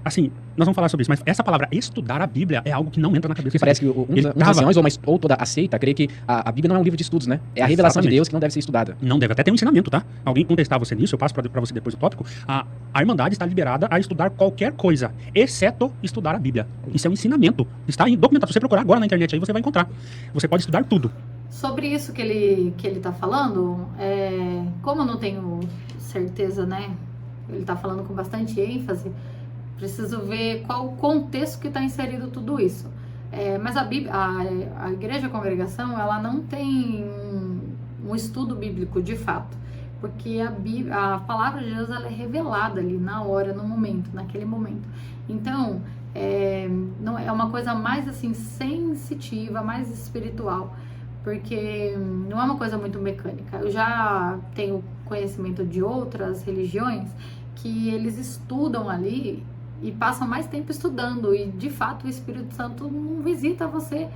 assim, nós vamos falar sobre isso, mas essa palavra estudar a Bíblia é algo que não entra na cabeça. Porque parece que uns anciões ou toda a seita crê que a Bíblia não é um livro de estudos, né? É a revelação de Deus que não deve ser estudada. Não deve, até ter um ensinamento, tá? Alguém contestar você nisso, eu passo pra você depois o tópico. A Irmandade está liberada a estudar qualquer coisa, exceto estudar a Bíblia. Isso é um ensinamento. Está documentado. Se você procurar agora na internet aí, você vai encontrar. Você pode estudar tudo. Sobre isso que ele tá falando, como eu não tenho certeza, né? Ele tá falando com bastante ênfase, preciso ver qual o contexto que está inserido tudo isso. Mas a Igreja Congregação, ela não tem um estudo bíblico de fato, porque a palavra de Deus, ela é revelada ali na hora, no momento, naquele momento. Então, não é uma coisa mais assim sensitiva, mais espiritual, porque não é uma coisa muito mecânica. Eu já tenho conhecimento de outras religiões que eles estudam ali e passam mais tempo estudando, e de fato o Espírito Santo não visita você,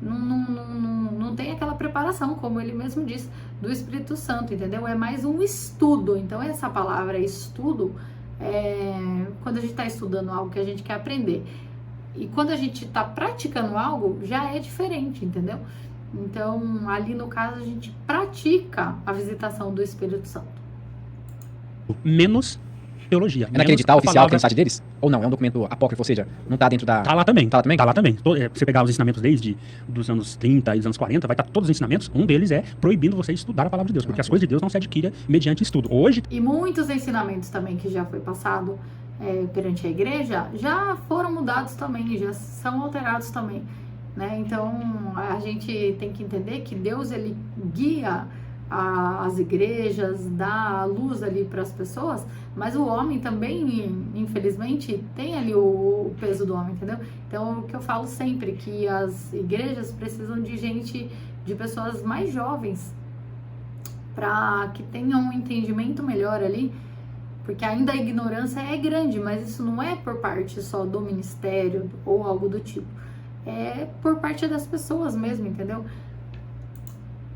não tem aquela preparação, como ele mesmo disse, do Espírito Santo, entendeu? É mais um estudo. Então essa palavra estudo, quando a gente está estudando algo que a gente quer aprender, e quando a gente está praticando algo, já é diferente, entendeu? Então, ali no caso, a gente pratica a visitação do Espírito Santo. Menos teologia. É naquele edital oficial que tem no site deles? Ou não? É um documento apócrifo, ou seja, não está dentro da... Tá lá também. Tá lá também? Tá lá também. Você pegar os ensinamentos desde dos anos 30 e dos anos 40, vai estar todos os ensinamentos. Um deles é proibindo você estudar a palavra de Deus, porque as coisas de Deus não se adquirem mediante estudo. Hoje... E muitos ensinamentos também que já foi passado perante a igreja, já foram mudados também, já são alterados também, né? Então, a gente tem que entender que Deus, ele guia as igrejas, dá a luz ali para as pessoas, mas o homem também, infelizmente, tem ali o peso do homem, entendeu? Então, o que eu falo sempre, que as igrejas precisam de gente, de pessoas mais jovens, para que tenham um entendimento melhor ali, porque ainda a ignorância é grande, mas isso não é por parte só do ministério ou algo do tipo, é por parte das pessoas mesmo, entendeu?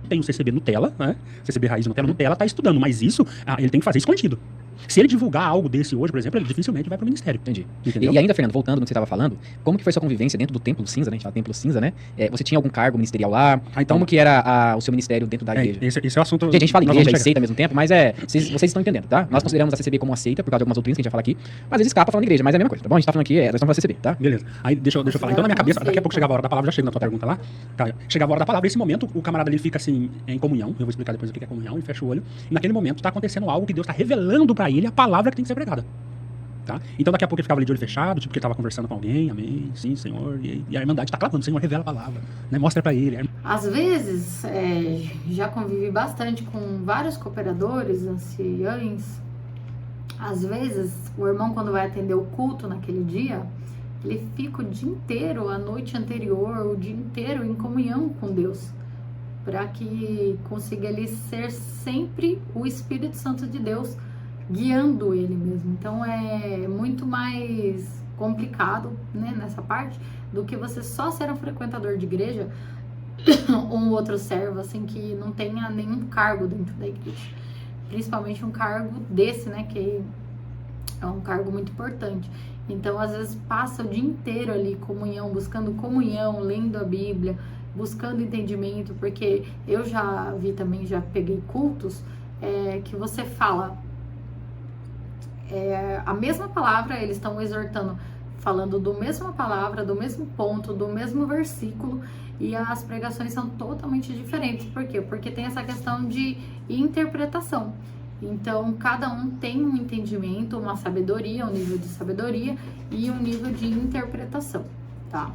Tem o CCB Nutella, né? CCB Raiz Nutella tá estudando, mas isso ele tem que fazer escondido. Se ele divulgar algo desse hoje, por exemplo, ele dificilmente vai pro ministério. Entendi. Entendeu? E ainda, Fernando, voltando no que você estava falando, como que foi sua convivência dentro do Templo Cinza, né? A gente fala Templo Cinza, né? Você tinha algum cargo ministerial lá? Então, como que era o seu ministério dentro da igreja? Esse é o assunto... Gente, a gente fala igreja e seita ao mesmo tempo, mas vocês estão entendendo, tá? Nós consideramos a CCB como uma seita, por causa de algumas doutrinas que a gente vai falar aqui, mas eles escapam falando igreja, mas é a mesma coisa, tá bom? A gente tá falando aqui, nós estamos falando CCB, tá? Beleza. Aí deixa eu falar. Então, na minha cabeça, daqui a pouco chegava a hora da palavra, já chega na tua pergunta lá. Tá? Chegava a hora da palavra, nesse momento, o camarada ali fica assim, em comunhão. Eu vou explicar depois o que é comunhão, e fecha o olho. E naquele momento tá acontecendo algo que Deus tá revelando pra ele, a palavra que tem que ser pregada. Tá? Então daqui a pouco ele ficava ali de olho fechado, tipo que ele tava conversando com alguém, amém, sim, Senhor, e a Irmandade tá clamando, Senhor, revela a palavra, né? Mostra pra ele. Às vezes, já convivi bastante com vários cooperadores, anciães. Às vezes, o irmão, quando vai atender o culto naquele dia, ele fica o dia inteiro, a noite anterior, o dia inteiro em comunhão com Deus, para que consiga ali ser sempre o Espírito Santo de Deus guiando ele mesmo. Então é muito mais complicado, né, nessa parte, do que você só ser um frequentador de igreja ou um outro servo, assim, que não tenha nenhum cargo dentro da igreja. Principalmente um cargo desse, né, que é um cargo muito importante. Então, às vezes, passa o dia inteiro ali, buscando comunhão, lendo a Bíblia, buscando entendimento, porque eu já vi também, já peguei cultos, que você fala a mesma palavra, eles estão exortando, falando do mesma palavra, do mesmo ponto, do mesmo versículo, e as pregações são totalmente diferentes. Por quê? Porque tem essa questão de interpretação. Então, cada um tem um entendimento, uma sabedoria, um nível de sabedoria e um nível de interpretação, tá?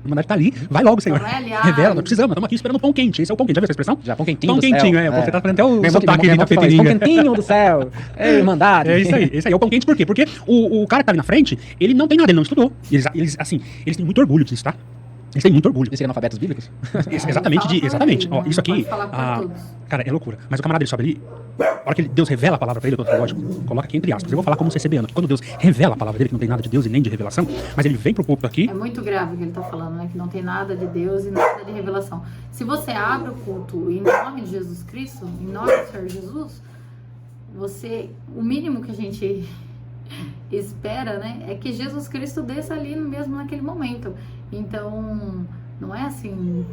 Irmandade tá ali, vai logo, Senhor. Vai ali, Revela, nós precisamos, estamos aqui esperando o pão quente. Esse é o pão quente, já viu essa expressão? Já, pão quentinho Pão do quentinho, céu. Você tá aprendendo até o Meu irmão sotaque que ali da fala isso, pão Peterinha. quentinho do céu. É, Irmandade. É isso aí, esse aí é o pão quente, por quê? Porque o cara que tá ali na frente, ele não tem nada, ele não estudou. Eles têm muito orgulho disso, tá? Eles têm muito orgulho. Eles seriam analfabetos bíblicos? Exatamente. Ó, isso aqui, Pode falar por todos. cara, é loucura. Mas o camarada, ele sobe ali, a hora que Deus revela a palavra pra ele, lógico, coloca aqui entre aspas. Eu vou falar como CCBano, que quando Deus revela a palavra dele, que não tem nada de Deus e nem de revelação, mas ele vem pro púlpito aqui. É muito grave o que ele tá falando, né? Que não tem nada de Deus e nada de revelação. Se você abre o culto em nome de Jesus Cristo, em nome do Senhor Jesus, o mínimo que a gente espera, né, é que Jesus Cristo desça ali mesmo naquele momento. Então, não é assim,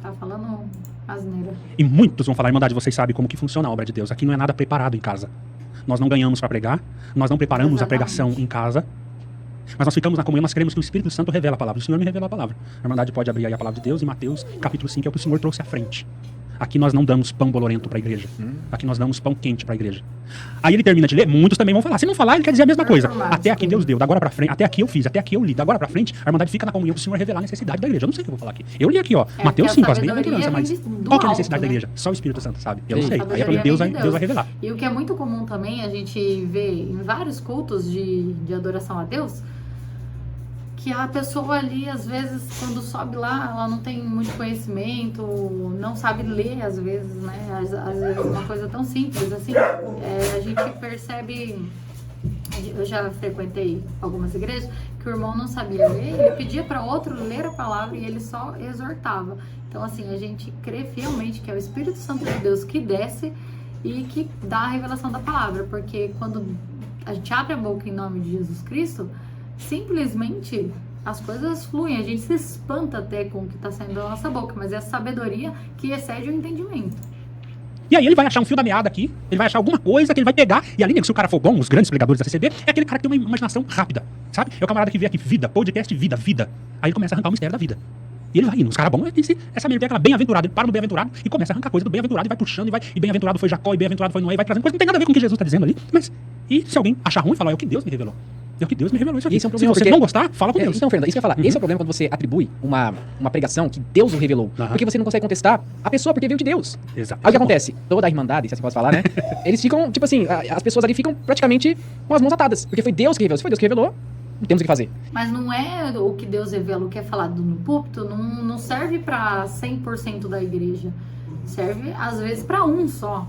tá falando asneira. E muitos vão falar, Irmandade, vocês sabem como que funciona a obra de Deus. Aqui não é nada preparado em casa. Nós não ganhamos para pregar, nós não preparamos a pregação em casa, mas nós ficamos na comunhão, nós queremos que o Espírito Santo revele a palavra. O Senhor me revela a palavra. A Irmandade pode abrir aí a palavra de Deus em Mateus, capítulo 5, é o que o Senhor trouxe à frente. Aqui nós não damos pão bolorento para a igreja. Aqui nós damos pão quente para a igreja. Aí ele termina de ler, muitos também vão falar. Se não falar, ele quer dizer a mesma coisa. Até aqui Deus deu, da agora para frente, até aqui eu fiz, até aqui eu li, da agora para frente, a Irmandade fica na comunhão para o Senhor revelar a necessidade da igreja. Eu não sei o que eu vou falar aqui. Eu li aqui, ó, Mateus 5, as bem-aventuranças, mas qual que é a necessidade da igreja? Só o Espírito Santo sabe. Eu não sei. Aí é quando Deus vai revelar. E o que é muito comum também, a gente vê em vários cultos de adoração a Deus, que a pessoa ali, às vezes, quando sobe lá, ela não tem muito conhecimento, não sabe ler, às vezes, né? Às vezes uma coisa tão simples, assim, a gente percebe, eu já frequentei algumas igrejas, que o irmão não sabia ler, ele pedia para outro ler a palavra e ele só exortava. Então, assim, a gente crê fielmente que é o Espírito Santo de Deus que desce e que dá a revelação da palavra, porque quando a gente abre a boca em nome de Jesus Cristo, simplesmente as coisas fluem, a gente se espanta até com o que está saindo da nossa boca, mas é a sabedoria que excede o entendimento. E aí ele vai achar um fio da meada aqui, ele vai achar alguma coisa que ele vai pegar, e ali, se o cara for bom, os grandes pregadores da CCB, é aquele cara que tem uma imaginação rápida, sabe? É o camarada que vê aqui, vida, podcast, vida. Aí ele começa a arrancar o mistério da vida. E ele vai indo. Os caras bons, essa menina tem aquela bem-aventurada, ele para no bem-aventurado e começa a arrancar coisa do bem-aventurado e vai puxando, e bem-aventurado foi Jacó, e bem-aventurado foi Noé, e vai trazendo coisa que não tem nada a ver com o que Jesus está dizendo ali. Mas, e se alguém achar ruim e falar, é o que Deus me revelou. É o que Deus me revelou isso aqui. Esse é um Se problema, você porque... não gostar, fala com Deus. Então, Fernando, isso que eu ia falar. Esse é o problema quando você atribui uma pregação que Deus o revelou. Porque você não consegue contestar a pessoa porque veio de Deus. Exato. Aí o que acontece? Toda a irmandade, se assim pode falar, né? Eles ficam, tipo assim, as pessoas ali ficam praticamente com as mãos atadas. Porque foi Deus que revelou. Se foi Deus que revelou, não temos o que fazer. Mas não é o que Deus revela, o que é falado no púlpito, não serve para 100% da igreja. Serve, às vezes, para um só.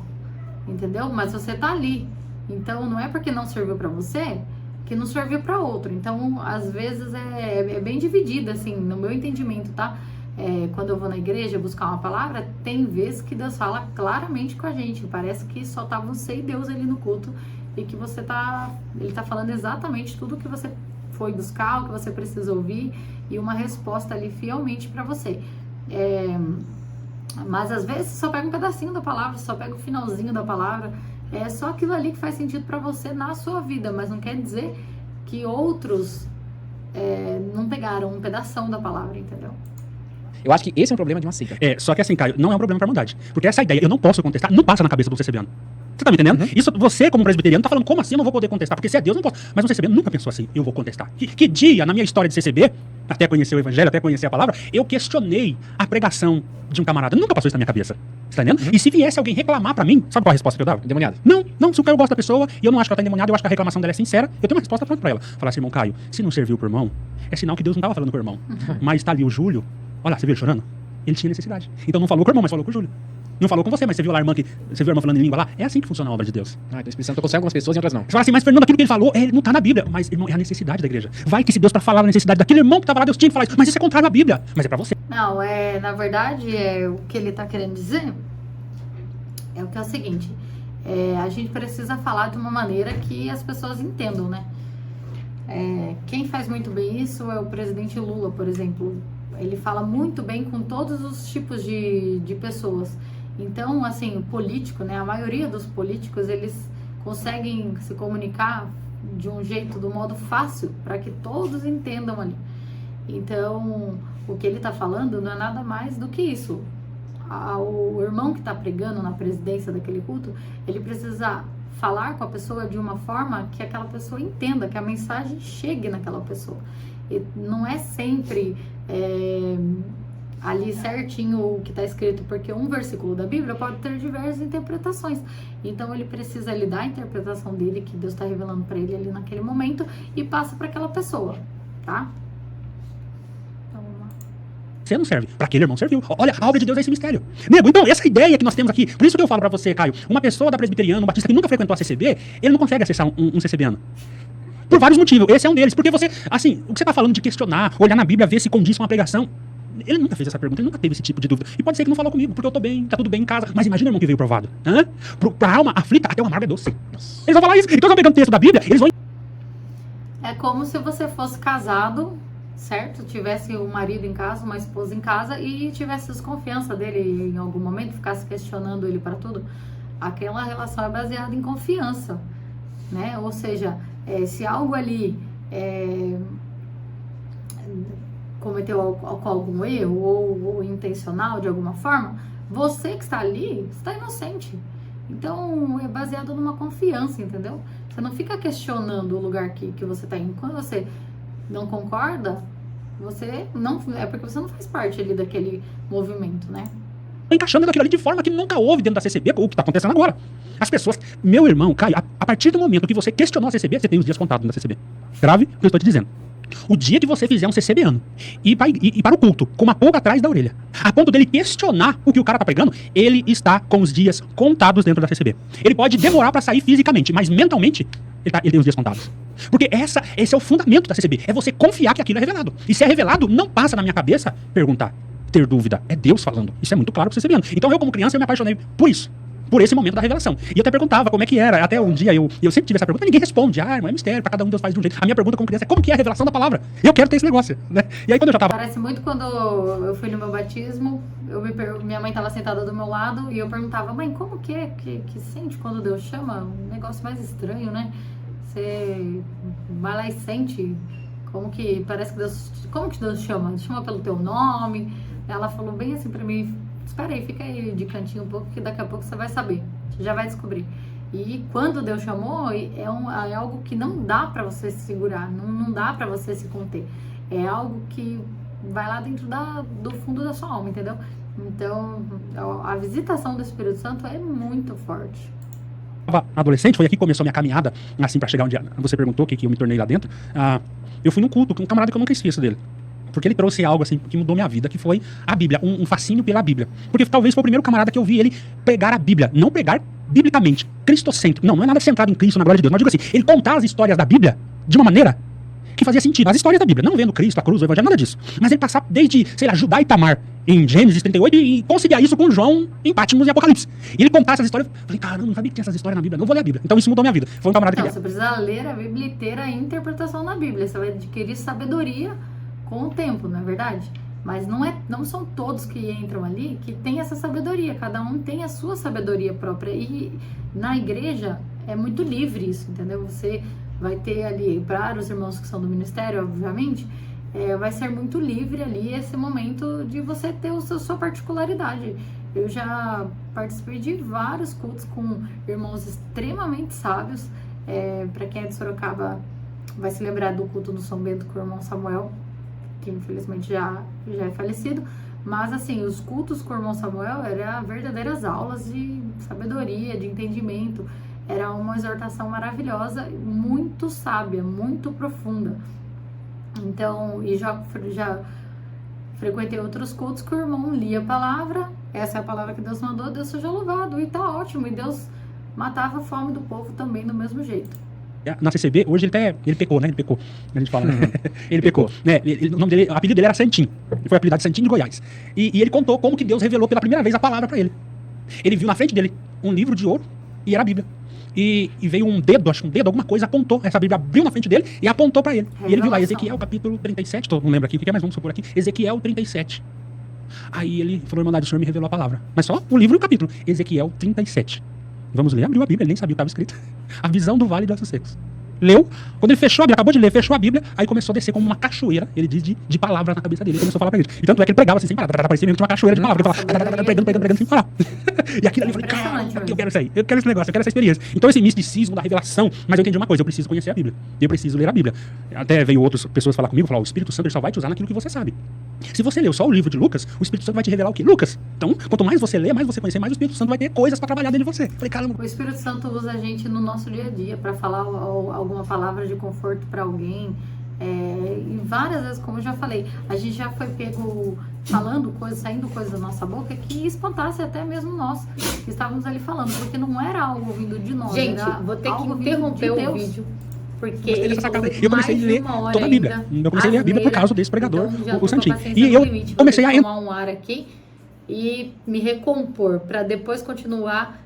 Entendeu? Mas você tá ali. Então, não é porque não serviu para você que não serviu para outro. Então, às vezes, é bem dividida, assim, no meu entendimento, tá? Quando eu vou na igreja buscar uma palavra, tem vezes que Deus fala claramente com a gente. Parece que só tá você e Deus ali no culto e que ele tá falando exatamente tudo o que você foi buscar, o que você precisa ouvir e uma resposta ali fielmente para você. Mas às vezes só pega um pedacinho da palavra, só pega o finalzinho da palavra. É só aquilo ali que faz sentido para você na sua vida, mas não quer dizer que outros não pegaram um pedação da palavra, entendeu? Eu acho que esse é um problema de uma seita. Só que assim, Caio, não é um problema pra Irmandade. Porque essa ideia, eu não posso contestar, não passa na cabeça do CCBano. Você tá me entendendo? Isso, você, como presbiteriano, tá falando, como assim eu não vou poder contestar? Porque se é Deus, eu não posso. Mas o CCB nunca pensou assim, eu vou contestar. Que dia, na minha história de CCB, até conhecer o evangelho, até conhecer a palavra, eu questionei a pregação de um camarada. Nunca passou isso na minha cabeça. Você tá entendendo? E se viesse alguém reclamar pra mim, sabe qual a resposta que eu dava? Endemoniado. Não, se o Caio gosta da pessoa e eu não acho que ela tá endemoniada, eu acho que a reclamação dela é sincera, eu tenho uma resposta pronta pra ela. Falar assim, irmão Caio, se não serviu pro irmão, é sinal que Deus não tava falando com o irmão. Mas tá ali o Júlio, olha lá, você viu ele chorando? Ele tinha necessidade. Então não falou com o irmão, mas falou com o Júlio. Não falou com você, mas você viu lá a irmã você viu a irmã falando em língua lá? É assim que funciona a obra de Deus. Então o Espírito Santo consegue algumas pessoas e outras não. Você fala assim, mas Fernando, aquilo que ele falou, ele não tá na Bíblia. Mas, irmão, é a necessidade da igreja. Vai que se Deus, pra falar a necessidade daquele irmão que tava lá, Deus tinha que falar isso. Mas isso é contrário à Bíblia. Mas é pra você. Não, na verdade, o que ele tá querendo dizer é o que é o seguinte. A gente precisa falar de uma maneira que as pessoas entendam, né? Quem faz muito bem isso é o presidente Lula, por exemplo. Ele fala muito bem com todos os tipos de pessoas. Então, assim, o político, né? A maioria dos políticos, eles conseguem se comunicar de um jeito, do modo fácil, para que todos entendam ali. Então, o que ele tá falando não é nada mais do que isso. O irmão que tá pregando na presidência daquele culto, ele precisa falar com a pessoa de uma forma que aquela pessoa entenda, que a mensagem chegue naquela pessoa. E não é sempre ali certinho o que está escrito, porque um versículo da Bíblia pode ter diversas interpretações. Então ele precisa ali dar a interpretação dele, que Deus está revelando para ele ali naquele momento, e passa para aquela pessoa, tá? Então, vamos lá. Você não serve. Para aquele irmão serviu. Olha, a obra de Deus é esse mistério. Nego, então, essa ideia que nós temos aqui, por isso que eu falo para você, Caio, uma pessoa da presbiteriana, um batista que nunca frequentou a CCB, ele não consegue acessar um CCBano. Por vários motivos. Esse é um deles. Porque você, assim, o que você está falando de questionar, olhar na Bíblia, ver se condiz com uma pregação, ele nunca fez essa pergunta, ele nunca teve esse tipo de dúvida. E pode ser que não falou comigo, porque eu tô bem, tá tudo bem em casa. Mas imagina o irmão que veio provado. Pra alma aflita, até o amargo é doce. Eles vão falar isso. Então, eles vão pegando o texto da Bíblia, eles vão... É como se você fosse casado, certo? Tivesse um marido em casa, uma esposa em casa, e tivesse desconfiança dele em algum momento, ficasse questionando ele para tudo. Aquela relação é baseada em confiança, né? Ou seja, se algo ali cometeu algum erro ou intencional de alguma forma, você que está ali está inocente. Então é baseado numa confiança, entendeu? Você não fica questionando o lugar que você está indo. Quando você não concorda, você não, é porque você não faz parte ali daquele movimento, né? Encaixando daquilo ali de forma que nunca houve dentro da CCB, o que está acontecendo agora. As pessoas, meu irmão, Caio, a partir do momento que você questionou a CCB, você tem os dias contados na CCB. Grave o que eu estou te dizendo. O dia que você fizer um CCBano e para o culto com uma pulga atrás da orelha, a ponto dele questionar o que o cara tá pregando, ele está com os dias contados dentro da CCB. Ele pode demorar para sair fisicamente, mas mentalmente ele tem os dias contados. Porque esse é o fundamento da CCB, é você confiar que aquilo é revelado. E se é revelado, não passa na minha cabeça perguntar, ter dúvida. É Deus falando. Isso é muito claro para o CCBano. Então eu, como criança, eu me apaixonei por isso. Por esse momento da revelação. E eu até perguntava como é que era. Até um dia eu sempre tive essa pergunta, mas ninguém responde. Irmão, é mistério, pra cada um Deus faz de um jeito. A minha pergunta como criança é como que é a revelação da palavra? Eu quero ter esse negócio, né? E aí quando eu já tava... Parece muito quando eu fui no meu batismo, minha mãe tava sentada do meu lado e eu perguntava, mãe, como que é que sente quando Deus chama? Um negócio mais estranho, né? Você vai lá e sente como que parece que Deus... Como que Deus chama? Ele chama pelo teu nome? Ela falou bem assim pra mim, espera aí, fica aí de cantinho um pouco, que daqui a pouco você vai saber, você já vai descobrir. E quando Deus chamou, é algo que não dá pra você se segurar, não dá pra você se conter. É algo que vai lá dentro do fundo da sua alma, entendeu? Então, a visitação do Espírito Santo é muito forte. Adolescente, foi aqui que começou a minha caminhada, assim, pra chegar um dia. Você perguntou o que eu me tornei lá dentro. Eu fui num culto com um camarada que eu nunca esqueço dele. Porque ele trouxe algo assim que mudou minha vida, que foi a Bíblia, um fascínio pela Bíblia. Porque talvez foi o primeiro camarada que eu vi ele pregar a Bíblia, não pregar biblicamente, cristocêntrico. Não é nada centrado em Cristo, na glória de Deus. Mas digo assim, ele contar as histórias da Bíblia de uma maneira que fazia sentido. As histórias da Bíblia, não vendo Cristo, a cruz, o Evangelho, nada disso. Mas ele passar desde, sei lá, Judá e Tamar, em Gênesis 38, e conciliar isso com João em Pátimos e Apocalipse. E ele contar essas histórias, eu falei, caramba, não sabia que tinha essas histórias na Bíblia, não vou ler a Bíblia. Então isso mudou minha vida. Foi um camarada que... Não, você precisa ler a Bíblia e ter a interpretação na Bíblia. Você vai adquirir sabedoria com o tempo, não é verdade? Mas não são todos que entram ali que tem essa sabedoria, cada um tem a sua sabedoria própria, e na igreja é muito livre isso, entendeu? Você vai ter ali, para os irmãos que são do ministério, obviamente, vai ser muito livre ali esse momento de você ter a sua particularidade. Eu já participei de vários cultos com irmãos extremamente sábios. Para quem é de Sorocaba vai se lembrar do culto do São Bento com o irmão Samuel, que infelizmente já é falecido, mas assim, os cultos com o irmão Samuel eram verdadeiras aulas de sabedoria, de entendimento, era uma exortação maravilhosa, muito sábia, muito profunda. Então, e já frequentei outros cultos que o irmão lia a palavra, essa é a palavra que Deus mandou, Deus seja louvado, e tá ótimo, e Deus matava a fome do povo também do mesmo jeito. Na CCB, hoje ele pecou, né? Ele pecou. A gente fala, né? Ele pecou. Né? O nome dele, o apelido dele era Santinho. Ele foi apelidado de Santinho de Goiás. E ele contou como que Deus revelou pela primeira vez a palavra para ele. Ele viu na frente dele um livro de ouro e era a Bíblia. E veio um dedo, alguma coisa, apontou. Essa Bíblia abriu na frente dele e apontou para ele. E ele viu lá Ezequiel, capítulo 37. Não lembro aqui o que é, mas vamos supor aqui. Ezequiel 37. Aí ele falou, irmandade, o Senhor me revelou a palavra. Mas só o livro e o capítulo. Ezequiel 37. Vamos ler, abriu a Bíblia, ele nem sabia o que estava escrito. A visão do vale dos ossos secos. Leu, quando ele fechou a Bíblia, acabou de ler, fechou a Bíblia, aí começou a descer como uma cachoeira, ele diz, de palavras na cabeça dele, ele começou a falar pra ele. E tanto é que ele pregava assim, sem parar, parecia mesmo que tinha uma cachoeira de palavras, ele falava, pregando, sem parar. E aquilo ali, eu falei, cara, eu quero isso aí, eu quero esse negócio, eu quero essa experiência. Então esse misticismo da revelação, mas eu entendi uma coisa, eu preciso conhecer a Bíblia, eu preciso ler a Bíblia. Até veio outras pessoas falar comigo, falar, o Espírito Santo ele só vai te usar naquilo que você sabe. Se você leu só o livro de Lucas, o Espírito Santo vai te revelar o quê? Lucas. Então, quanto mais você lê, mais você conhecer, mais o Espírito Santo vai ter coisas pra trabalhar dentro de você. Falei, caramba. O Espírito Santo usa a gente no nosso dia a dia para falar alguma palavra de conforto para alguém. E várias vezes, como eu já falei, a gente já foi pego falando coisas, saindo coisas da nossa boca que espantasse até mesmo nós que estávamos ali falando, porque não era algo vindo de nós. Gente, era vou ter que algo interromper vindo de um o Deus. vídeo. Porque Eu comecei a mais de ler uma hora toda a Bíblia. ainda, Eu comecei a ler a Bíblia por asneira. causa desse pregador, Então, já tô o com a Santinho. paciência E no eu limite. comecei Vou ter a que tomar um ar aqui e me recompor para depois continuar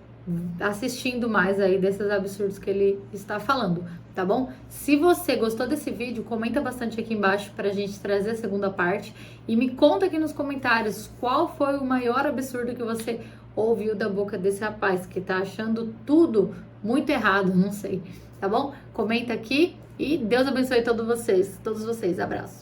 assistindo mais aí desses absurdos que ele está falando, tá bom? Se você gostou desse vídeo, comenta bastante aqui embaixo pra gente trazer a segunda parte e me conta aqui nos comentários qual foi o maior absurdo que você ouviu da boca desse rapaz que tá achando tudo muito errado, não sei, tá bom? Comenta aqui e Deus abençoe todos vocês. Abraço.